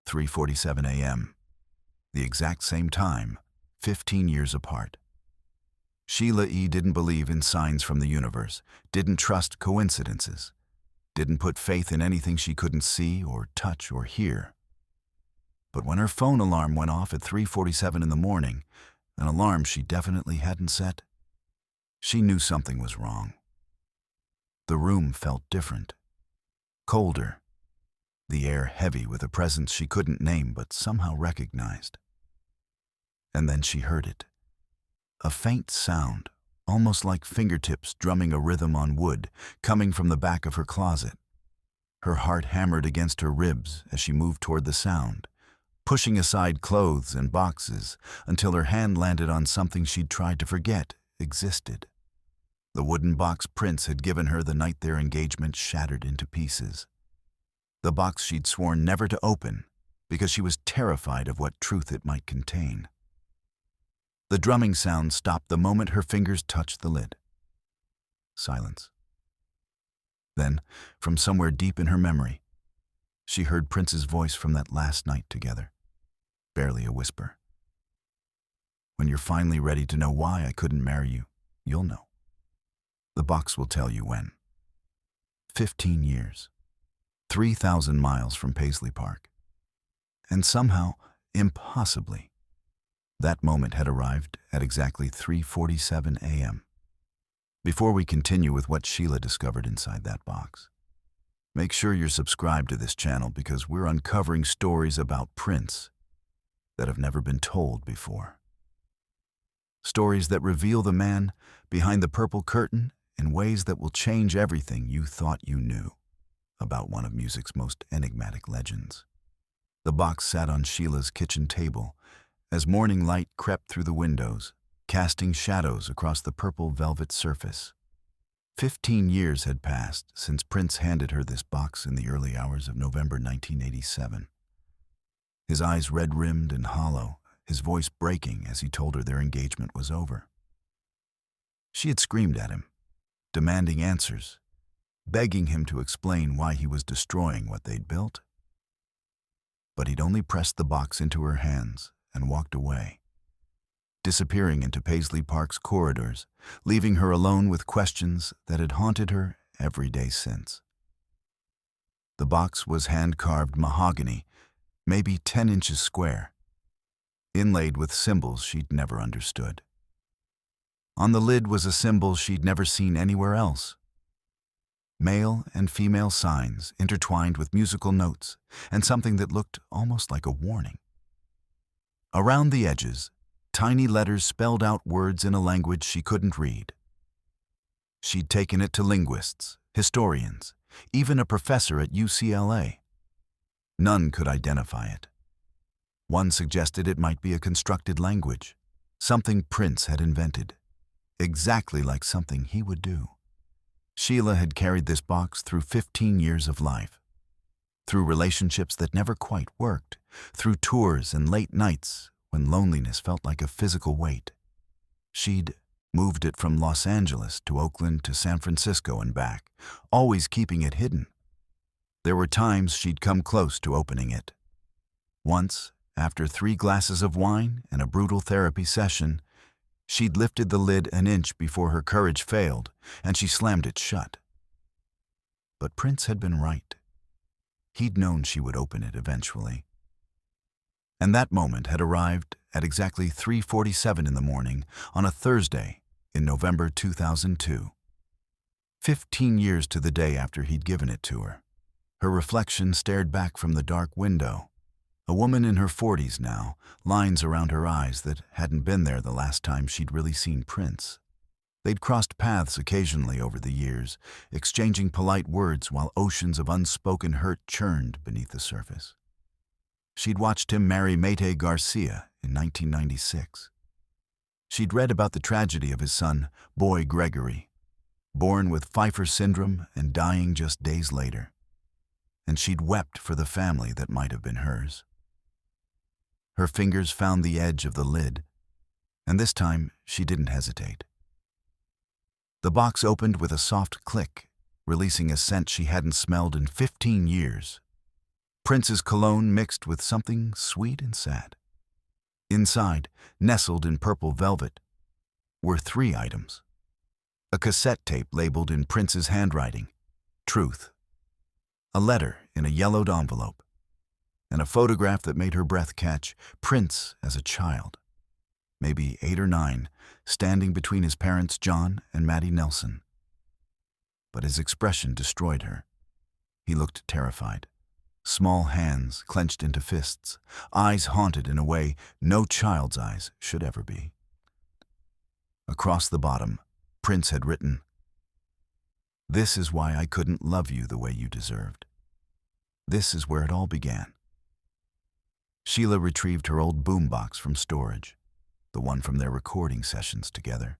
3:47 a.m., the exact same time, 15 years apart. Sheila E. didn't believe in signs from the universe, didn't trust coincidences, didn't put faith in anything she couldn't see or touch or hear. But when her phone alarm went off at 3:47 in the morning, an alarm she definitely hadn't set, she knew something was wrong. The room felt different, colder, the air heavy with a presence she couldn't name but somehow recognized. And then she heard it. A faint sound, almost like fingertips drumming a rhythm on wood, coming from the back of her closet. Her heart hammered against her ribs as she moved toward the sound, pushing aside clothes and boxes until her hand landed on something she'd tried to forget existed. The wooden box Prince had given her the night their engagement shattered into pieces. The box she'd sworn never to open because she was terrified of what truth it might contain. The drumming sound stopped the moment her fingers touched the lid. Silence. Then, from somewhere deep in her memory, she heard Prince's voice from that last night together. Barely a whisper. "When you're finally ready to know why I couldn't marry you, you'll know. The box will tell you when." 15 years. 3,000 miles from Paisley Park. And somehow, impossibly, that moment had arrived at exactly 3:47 a.m. Before we continue with what Sheila discovered inside that box, make sure you're subscribed to this channel because we're uncovering stories about Prince that have never been told before. Stories that reveal the man behind the purple curtain in ways that will change everything you thought you knew about one of music's most enigmatic legends. The box sat on Sheila's kitchen table as morning light crept through the windows, casting shadows across the purple velvet surface. 15 years had passed since Prince handed her this box in the early hours of November 1987. His eyes red-rimmed and hollow, his voice breaking as he told her their engagement was over. She had screamed at him, demanding answers, begging him to explain why he was destroying what they'd built. But he'd only pressed the box into her hands and walked away, disappearing into Paisley Park's corridors, leaving her alone with questions that had haunted her every day since. The box was hand-carved mahogany, maybe 10 inches square, inlaid with symbols she'd never understood. On the lid was a symbol she'd never seen anywhere else. Male and female signs intertwined with musical notes and something that looked almost like a warning. Around the edges, tiny letters spelled out words in a language she couldn't read. She'd taken it to linguists, historians, even a professor at UCLA. None could identify it. One suggested it might be a constructed language, something Prince had invented, exactly like something he would do. Sheila had carried this box through 15 years of life, through relationships that never quite worked, through tours and late nights when loneliness felt like a physical weight. She'd moved it from Los Angeles to Oakland to San Francisco and back, always keeping it hidden. There were times she'd come close to opening it. Once, after 3 glasses of wine and a brutal therapy session, she'd lifted the lid an inch before her courage failed, and she slammed it shut. But Prince had been right. He'd known she would open it eventually. And that moment had arrived at exactly 3:47 in the morning on a Thursday in November 2002. 15 years to the day after he'd given it to her. Her reflection stared back from the dark window. A woman in her 40s now, lines around her eyes that hadn't been there the last time she'd really seen Prince. They'd crossed paths occasionally over the years, exchanging polite words while oceans of unspoken hurt churned beneath the surface. She'd watched him marry Mayte Garcia in 1996. She'd read about the tragedy of his son, Boy Gregory, born with Pfeiffer syndrome and dying just days later. And she'd wept for the family that might have been hers. Her fingers found the edge of the lid, and this time she didn't hesitate. The box opened with a soft click, releasing a scent she hadn't smelled in 15 years. Prince's cologne mixed with something sweet and sad. Inside, nestled in purple velvet, were 3 items. A cassette tape labeled in Prince's handwriting, Truth. A letter in a yellowed envelope. And a photograph that made her breath catch, Prince as a child, maybe 8 or 9, standing between his parents John and Maddie Nelson. But his expression destroyed her. He looked terrified. Small hands clenched into fists, eyes haunted in a way no child's eyes should ever be. Across the bottom, Prince had written, "This is why I couldn't love you the way you deserved. This is where it all began." Sheila retrieved her old boombox from storage, the one from their recording sessions together.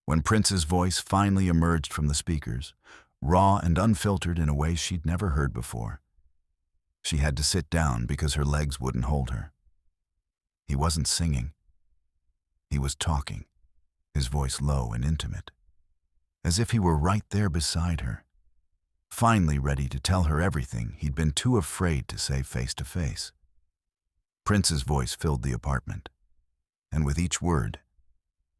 When Prince's voice finally emerged from the speakers, raw and unfiltered in a way she'd never heard before, she had to sit down because her legs wouldn't hold her. He wasn't singing. He was talking, his voice low and intimate, as if he were right there beside her, finally ready to tell her everything he'd been too afraid to say face to face. Prince's voice filled the apartment, and with each word,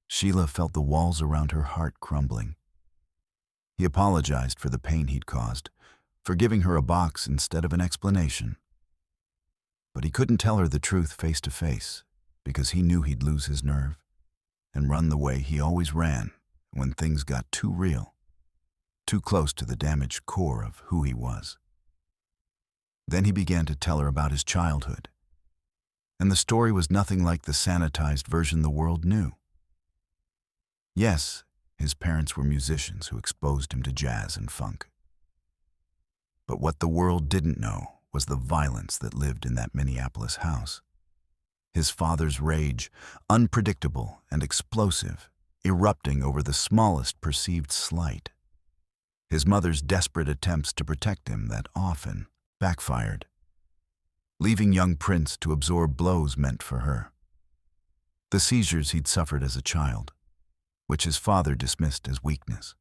Sheila felt the walls around her heart crumbling. He apologized for the pain he'd caused, for giving her a box instead of an explanation. But he couldn't tell her the truth face to face because he knew he'd lose his nerve and run the way he always ran when things got too real, too close to the damaged core of who he was. Then he began to tell her about his childhood, and the story was nothing like the sanitized version the world knew. Yes, his parents were musicians who exposed him to jazz and funk. But what the world didn't know was the violence that lived in that Minneapolis house. His father's rage, unpredictable and explosive, erupting over the smallest perceived slight. His mother's desperate attempts to protect him that often backfired, leaving young Prince to absorb blows meant for her. The seizures he'd suffered as a child, which his father dismissed as weakness.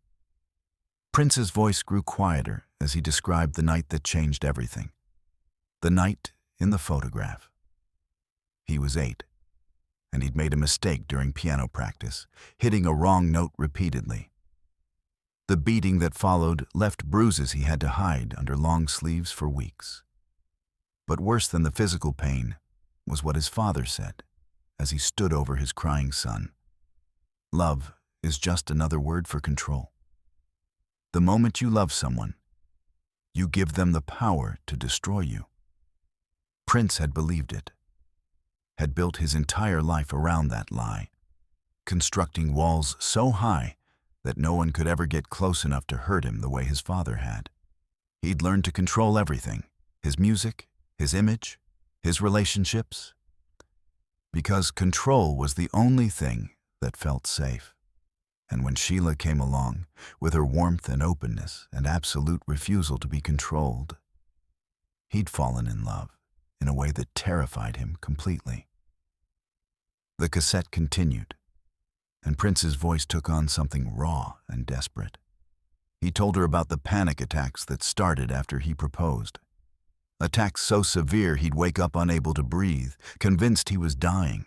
Prince's voice grew quieter as he described the night that changed everything. The night in the photograph. He was 8, and he'd made a mistake during piano practice, hitting a wrong note repeatedly. The beating that followed left bruises he had to hide under long sleeves for weeks. But worse than the physical pain was what his father said as he stood over his crying son. Love is just another word for control. The moment you love someone, you give them the power to destroy you. Prince had believed it, had built his entire life around that lie, constructing walls so high that no one could ever get close enough to hurt him the way his father had. He'd learned to control everything, his music, his image, his relationships, because control was the only thing that felt safe. And when Sheila came along, with her warmth and openness and absolute refusal to be controlled, he'd fallen in love in a way that terrified him completely. The cassette continued, and Prince's voice took on something raw and desperate. He told her about the panic attacks that started after he proposed. Attacks so severe he'd wake up unable to breathe, convinced he was dying.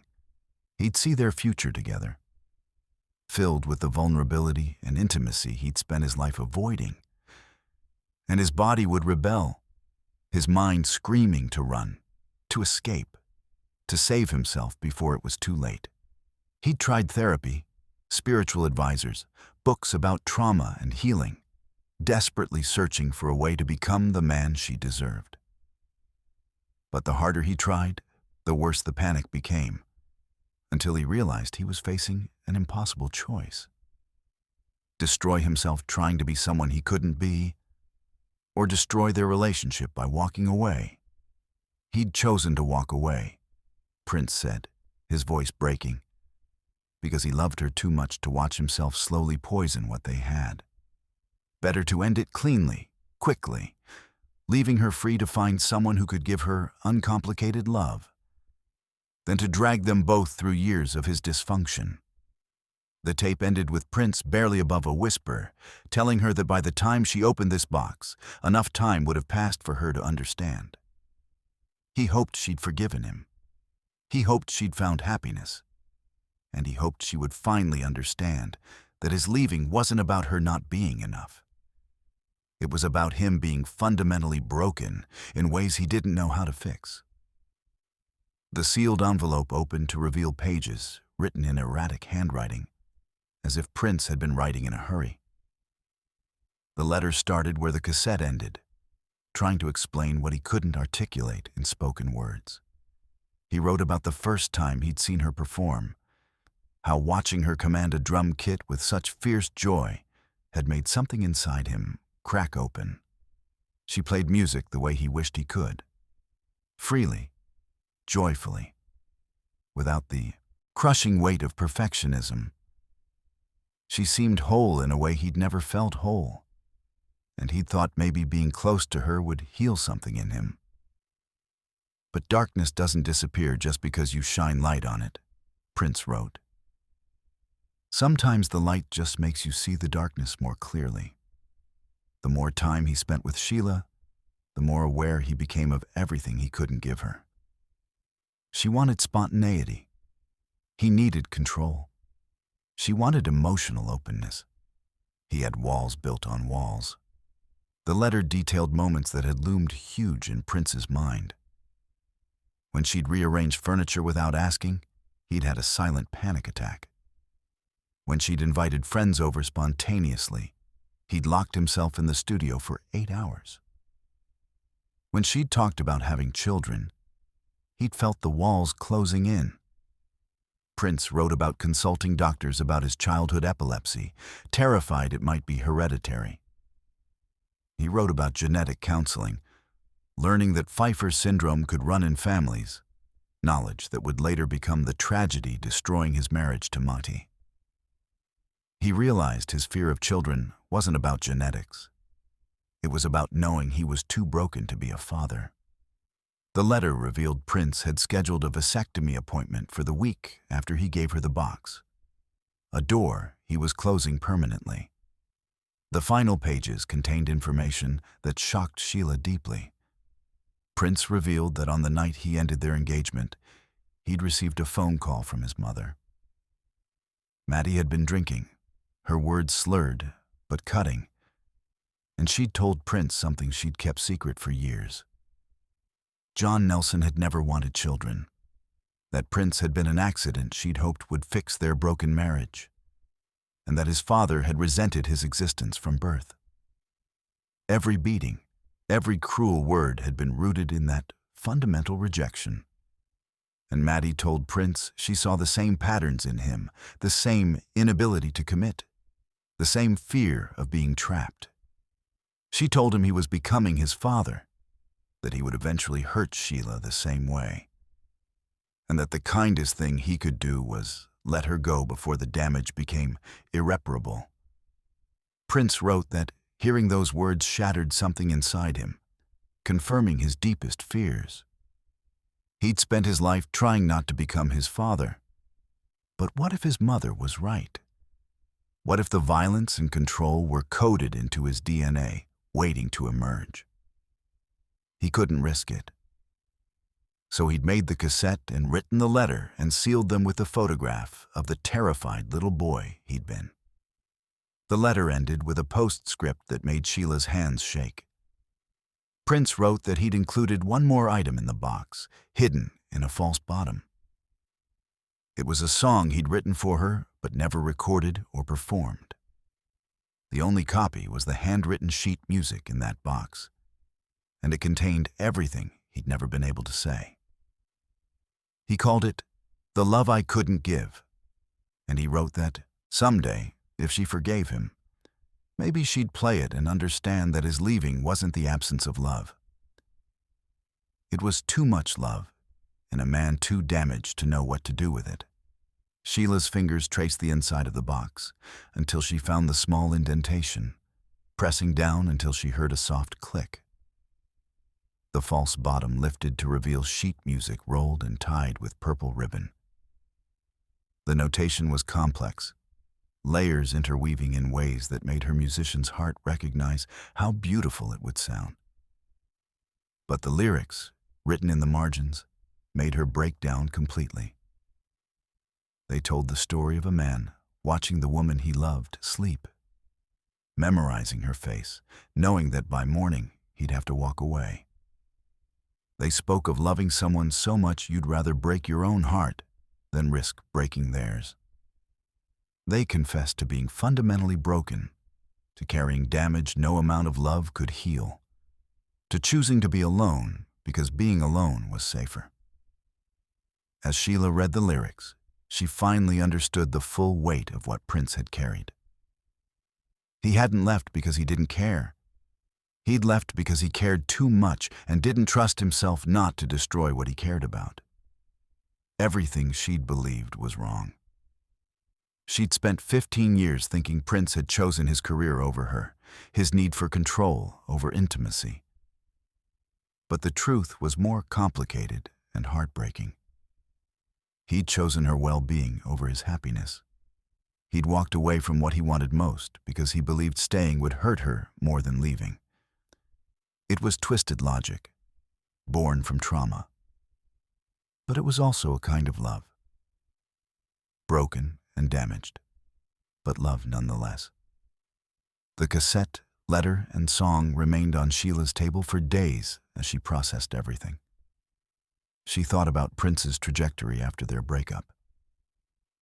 He'd see their future together, filled with the vulnerability and intimacy he'd spent his life avoiding. And his body would rebel, his mind screaming to run, to escape, to save himself before it was too late. He'd tried therapy, spiritual advisors, books about trauma and healing, desperately searching for a way to become the man she deserved. But the harder he tried, the worse the panic became, until he realized he was facing an impossible choice. Destroy himself trying to be someone he couldn't be, or destroy their relationship by walking away. He'd chosen to walk away, Prince said, his voice breaking, because he loved her too much to watch himself slowly poison what they had. Better to end it cleanly, quickly, leaving her free to find someone who could give her uncomplicated love, than to drag them both through years of his dysfunction. The tape ended with Prince barely above a whisper, telling her that by the time she opened this box, enough time would have passed for her to understand. He hoped she'd forgiven him. He hoped she'd found happiness. And he hoped she would finally understand that his leaving wasn't about her not being enough. It was about him being fundamentally broken in ways he didn't know how to fix. The sealed envelope opened to reveal pages written in erratic handwriting, as if Prince had been writing in a hurry. The letter started where the cassette ended, trying to explain what he couldn't articulate in spoken words. He wrote about the first time he'd seen her perform, how watching her command a drum kit with such fierce joy had made something inside him crack open. She played music the way he wished he could, freely, joyfully, without the crushing weight of perfectionism. She seemed whole in a way he'd never felt whole, and he'd thought maybe being close to her would heal something in him. But darkness doesn't disappear just because you shine light on it, Prince wrote. Sometimes the light just makes you see the darkness more clearly. The more time he spent with Sheila, the more aware he became of everything he couldn't give her. She wanted spontaneity. He needed control. She wanted emotional openness. He had walls built on walls. The letter detailed moments that had loomed huge in Prince's mind. When she'd rearranged furniture without asking, he'd had a silent panic attack. When she'd invited friends over spontaneously, he'd locked himself in the studio for 8 hours. When she'd talked about having children, he'd felt the walls closing in. Prince wrote about consulting doctors about his childhood epilepsy, terrified it might be hereditary. He wrote about genetic counseling, learning that Pfeiffer syndrome could run in families, knowledge that would later become the tragedy destroying his marriage to Mati. He realized his fear of children wasn't about genetics. It was about knowing he was too broken to be a father. The letter revealed Prince had scheduled a vasectomy appointment for the week after he gave her the box, a door he was closing permanently. The final pages contained information that shocked Sheila deeply. Prince revealed that on the night he ended their engagement, he'd received a phone call from his mother. Maddie had been drinking, her words slurred but cutting, and she'd told Prince something she'd kept secret for years. John Nelson had never wanted children. That Prince had been an accident she'd hoped would fix their broken marriage, and that his father had resented his existence from birth. Every beating, every cruel word had been rooted in that fundamental rejection. And Maddie told Prince she saw the same patterns in him, the same inability to commit, the same fear of being trapped. She told him he was becoming his father, that he would eventually hurt Sheila the same way, and that the kindest thing he could do was let her go before the damage became irreparable. Prince wrote that hearing those words shattered something inside him, confirming his deepest fears. He'd spent his life trying not to become his father. But what if his mother was right? What if the violence and control were coded into his DNA, waiting to emerge? He couldn't risk it. So he'd made the cassette and written the letter and sealed them with the photograph of the terrified little boy he'd been. The letter ended with a postscript that made Sheila's hands shake. Prince wrote that he'd included one more item in the box, hidden in a false bottom. It was a song he'd written for her, but never recorded or performed. The only copy was the handwritten sheet music in that box, and it contained everything he'd never been able to say. He called it The Love I Couldn't Give, and he wrote that someday, if she forgave him, maybe she'd play it and understand that his leaving wasn't the absence of love. It was too much love, and a man too damaged to know what to do with it. Sheila's fingers traced the inside of the box until she found the small indentation, pressing down until she heard a soft click. The false bottom lifted to reveal sheet music rolled and tied with purple ribbon. The notation was complex, layers interweaving in ways that made her musician's heart recognize how beautiful it would sound. But the lyrics, written in the margins, made her break down completely. They told the story of a man watching the woman he loved sleep, memorizing her face, knowing that by morning he'd have to walk away. They spoke of loving someone so much you'd rather break your own heart than risk breaking theirs. They confessed to being fundamentally broken, to carrying damage no amount of love could heal, to choosing to be alone because being alone was safer. As Sheila read the lyrics, she finally understood the full weight of what Prince had carried. He hadn't left because he didn't care. He'd left because he cared too much and didn't trust himself not to destroy what he cared about. Everything she'd believed was wrong. She'd spent 15 years thinking Prince had chosen his career over her, his need for control over intimacy. But the truth was more complicated and heartbreaking. He'd chosen her well-being over his happiness. He'd walked away from what he wanted most because he believed staying would hurt her more than leaving. It was twisted logic, born from trauma. But it was also a kind of love. Broken and damaged, but love nonetheless. The cassette, letter, and song remained on Sheila's table for days as she processed everything. She thought about Prince's trajectory after their breakup.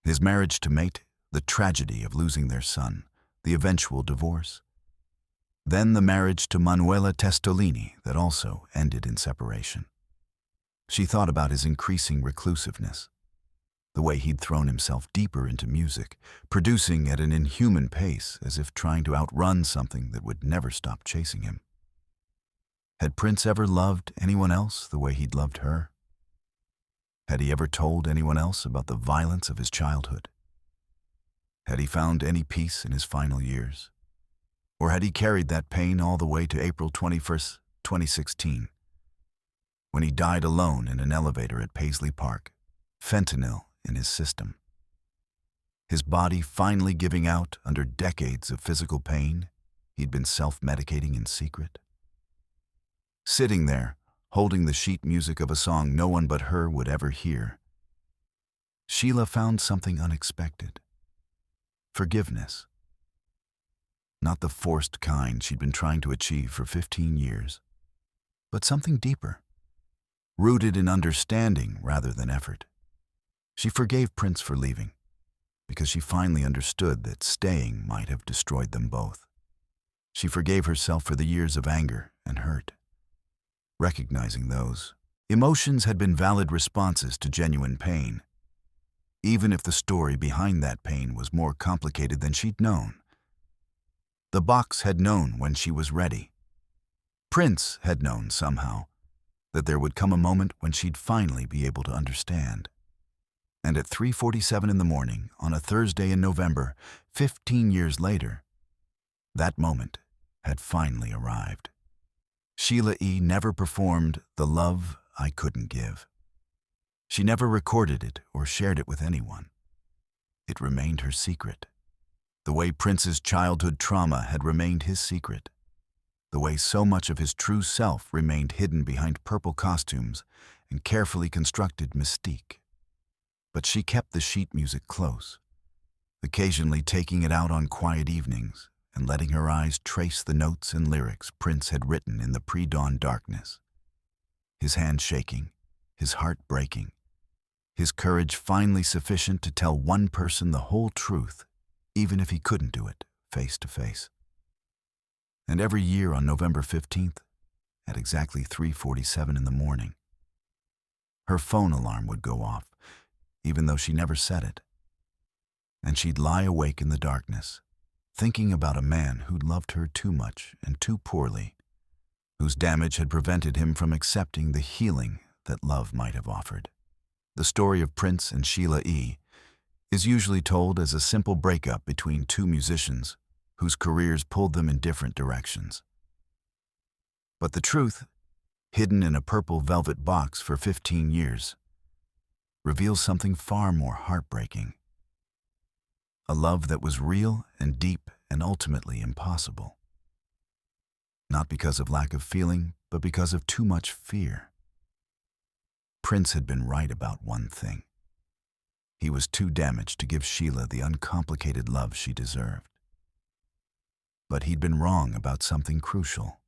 His marriage to Mate, the tragedy of losing their son, the eventual divorce. Then the marriage to Manuela Testolini that also ended in separation. She thought about his increasing reclusiveness, the way he'd thrown himself deeper into music, producing at an inhuman pace as if trying to outrun something that would never stop chasing him. Had Prince ever loved anyone else the way he'd loved her? Had he ever told anyone else about the violence of his childhood? Had he found any peace in his final years? Or had he carried that pain all the way to April 21st, 2016, when he died alone in an elevator at Paisley Park, fentanyl in his system? His body finally giving out under decades of physical pain he'd been self-medicating in secret. Sitting there, holding the sheet music of a song no one but her would ever hear, Sheila found something unexpected. Forgiveness. Not the forced kind she'd been trying to achieve for 15 years, but something deeper, rooted in understanding rather than effort. She forgave Prince for leaving, because she finally understood that staying might have destroyed them both. She forgave herself for the years of anger and hurt, recognizing those emotions had been valid responses to genuine pain, even if the story behind that pain was more complicated than she'd known. The box had known when she was ready. Prince had known somehow that there would come a moment when she'd finally be able to understand. And at 3:47 in the morning on a Thursday in November, 15 years later, that moment had finally arrived. Sheila E. never performed The Love I Couldn't Give. She never recorded it or shared it with anyone. It remained her secret. The way Prince's childhood trauma had remained his secret. The way so much of his true self remained hidden behind purple costumes and carefully constructed mystique. But she kept the sheet music close, occasionally taking it out on quiet evenings and letting her eyes trace the notes and lyrics Prince had written in the pre-dawn darkness. His hand shaking, his heart breaking, his courage finally sufficient to tell one person the whole truth, even if he couldn't do it face to face. And every year on November 15th, at exactly 3:47 in the morning, her phone alarm would go off, even though she never said it. And she'd lie awake in the darkness, thinking about a man who'd loved her too much and too poorly, whose damage had prevented him from accepting the healing that love might have offered. The story of Prince and Sheila E. is usually told as a simple breakup between two musicians whose careers pulled them in different directions. But the truth, hidden in a purple velvet box for 15 years, reveals something far more heartbreaking. A love that was real and deep and ultimately impossible. Not because of lack of feeling, but because of too much fear. Prince had been right about one thing. He was too damaged to give Sheila the uncomplicated love she deserved. But he'd been wrong about something crucial.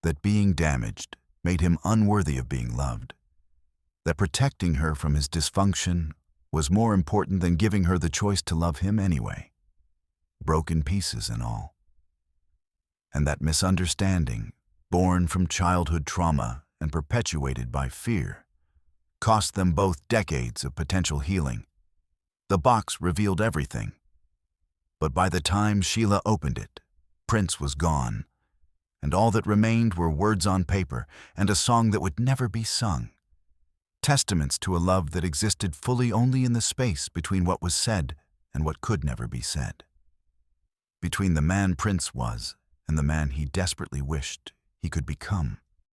That being damaged made him unworthy of being loved. That protecting her from his dysfunction was more important than giving her the choice to love him anyway, broken pieces and all. And that misunderstanding, born from childhood trauma and perpetuated by fear, cost them both decades of potential healing. The box revealed everything. But by the time Sheila opened it, Prince was gone, and all that remained were words on paper and a song that would never be sung. Testaments to a love that existed fully only in the space between what was said and what could never be said. Between the man Prince was and the man he desperately wished he could become.